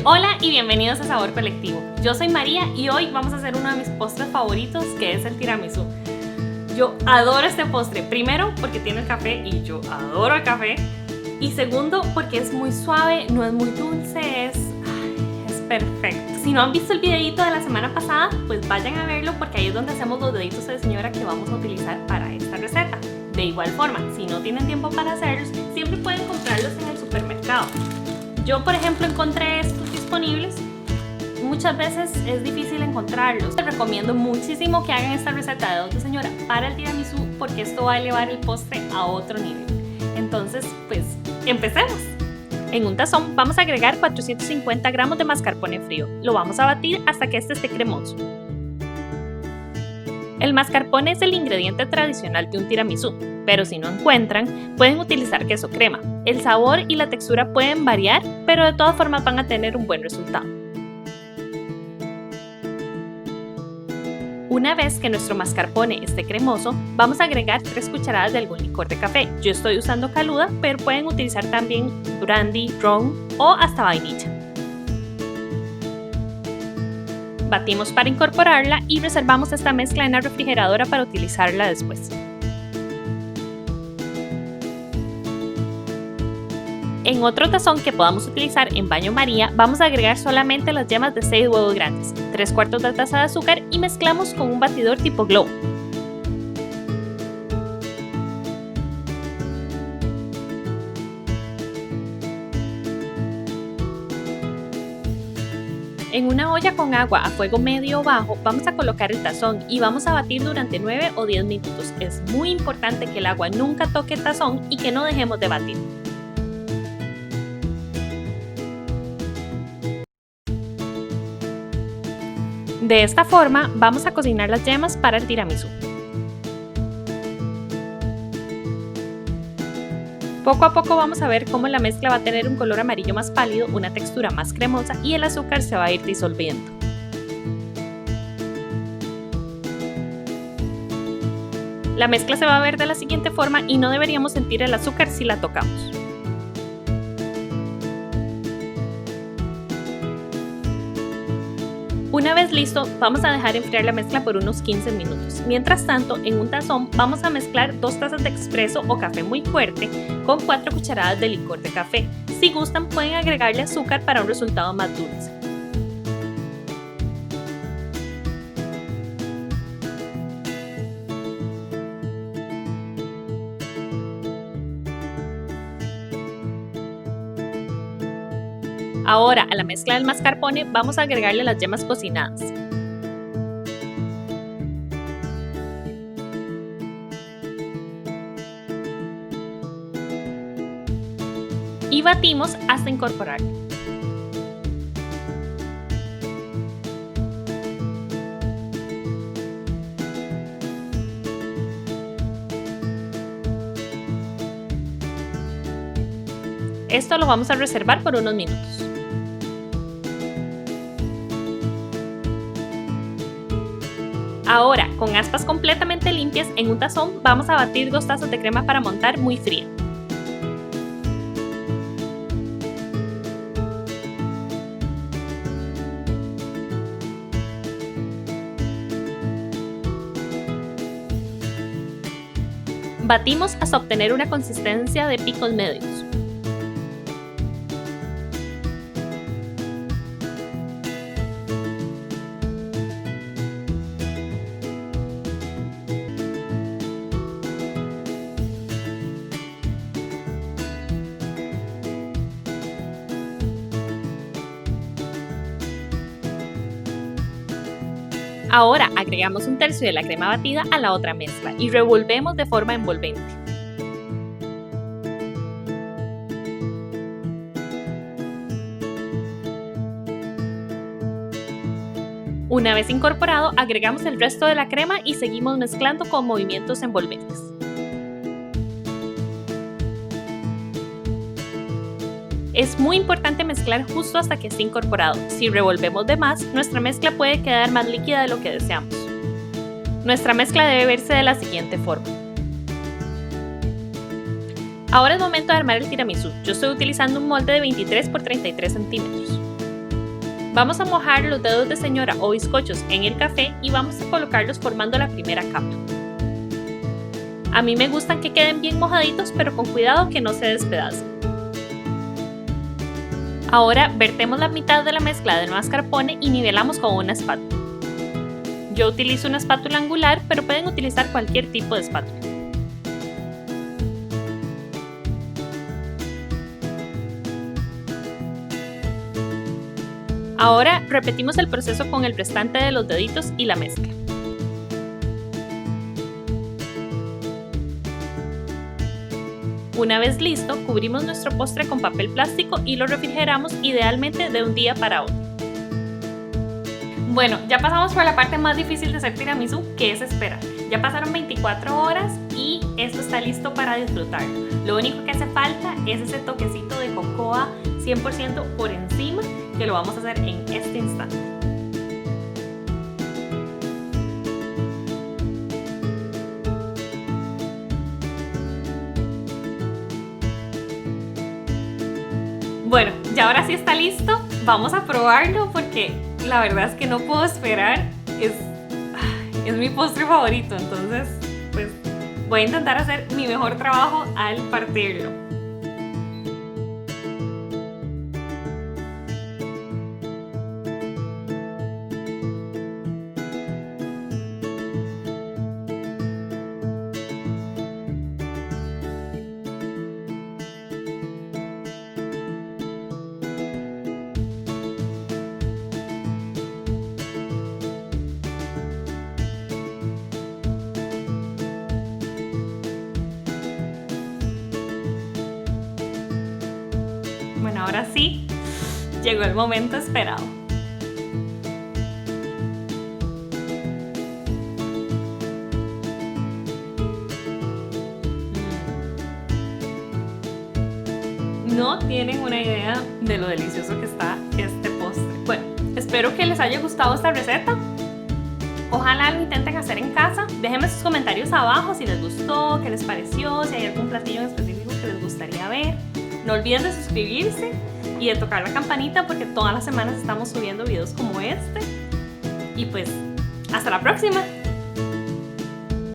Hola y bienvenidos a Sabor Colectivo. Yo soy María y hoy vamos a hacer uno de mis postres favoritos, que es el tiramisú. Yo adoro este postre, primero porque tiene el café y yo adoro el café. Y segundo porque es muy suave, no es muy dulce, es perfecto. Si no han visto el videito de la semana pasada, pues vayan a verlo porque ahí es donde hacemos los deditos de señora que vamos a utilizar para esta receta. De igual forma, si no tienen tiempo para hacerlos, siempre pueden comprarlos en el supermercado. Yo, por ejemplo, encontré estos disponibles. Muchas veces es difícil encontrarlos. Les recomiendo muchísimo que hagan esta receta de dedos de señora para el tiramisú porque esto va a elevar el postre a otro nivel. Entonces, pues, empecemos. En un tazón vamos a agregar 450 gramos de mascarpone frío. Lo vamos a batir hasta que este esté cremoso. El mascarpone es el ingrediente tradicional de un tiramisú, pero si no encuentran, pueden utilizar queso crema. El sabor y la textura pueden variar, pero de todas formas van a tener un buen resultado. Una vez que nuestro mascarpone esté cremoso, vamos a agregar 3 cucharadas de algún licor de café. Yo estoy usando Caluda, pero pueden utilizar también brandy, ron o hasta vainilla. Batimos para incorporarla y reservamos esta mezcla en la refrigeradora para utilizarla después. En otro tazón que podamos utilizar en baño María, vamos a agregar solamente las yemas de 6 huevos grandes, 3/4 de taza de azúcar y mezclamos con un batidor tipo globo. En una olla con agua a fuego medio o bajo vamos a colocar el tazón y vamos a batir durante 9 o 10 minutos. Es muy importante que el agua nunca toque el tazón y que no dejemos de batir. De esta forma vamos a cocinar las yemas para el tiramisú. Poco a poco vamos a ver cómo la mezcla va a tener un color amarillo más pálido, una textura más cremosa y el azúcar se va a ir disolviendo. La mezcla se va a ver de la siguiente forma y no deberíamos sentir el azúcar si la tocamos. Una vez listo, vamos a dejar enfriar la mezcla por unos 15 minutos. Mientras tanto, en un tazón vamos a mezclar 2 tazas de expreso o café muy fuerte con 4 cucharadas de licor de café. Si gustan, pueden agregarle azúcar para un resultado más dulce. Ahora, a la mezcla del mascarpone vamos a agregarle las yemas cocinadas. Y batimos hasta incorporarlo. Esto lo vamos a reservar por unos minutos. Ahora, con aspas completamente limpias, en un tazón vamos a batir 2 tazas de crema para montar muy fría. Batimos hasta obtener una consistencia de picos medios. Ahora agregamos 1/3 de la crema batida a la otra mezcla y revolvemos de forma envolvente. Una vez incorporado, agregamos el resto de la crema y seguimos mezclando con movimientos envolventes. Es muy importante mezclar justo hasta que esté incorporado. Si revolvemos de más, nuestra mezcla puede quedar más líquida de lo que deseamos. Nuestra mezcla debe verse de la siguiente forma. Ahora es momento de armar el tiramisú. Yo estoy utilizando un molde de 23 por 33 centímetros. Vamos a mojar los dedos de señora o bizcochos en el café y vamos a colocarlos formando la primera capa. A mí me gustan que queden bien mojaditos, pero con cuidado que no se despedacen. Ahora vertemos la mitad de la mezcla del mascarpone y nivelamos con una espátula. Yo utilizo una espátula angular, pero pueden utilizar cualquier tipo de espátula. Ahora repetimos el proceso con el restante de los deditos y la mezcla. Una vez listo, cubrimos nuestro postre con papel plástico y lo refrigeramos idealmente de un día para otro. Bueno, ya pasamos por la parte más difícil de hacer tiramisú, que es esperar. Ya pasaron 24 horas y esto está listo para disfrutarlo. Lo único que hace falta es ese toquecito de cocoa 100% por encima, que lo vamos a hacer en este instante. Bueno, ya ahora sí está listo, vamos a probarlo porque la verdad es que no puedo esperar, es mi postre favorito, entonces pues voy a intentar hacer mi mejor trabajo al partirlo. Bueno, ahora sí, llegó el momento esperado. No tienen una idea de lo delicioso que está este postre. Bueno, espero que les haya gustado esta receta. Ojalá lo intenten hacer en casa. Déjenme sus comentarios abajo si les gustó, qué les pareció, si hay algún platillo en específico que les gustaría ver. No olviden de suscribirse y de tocar la campanita porque todas las semanas estamos subiendo videos como este. Y pues, hasta la próxima.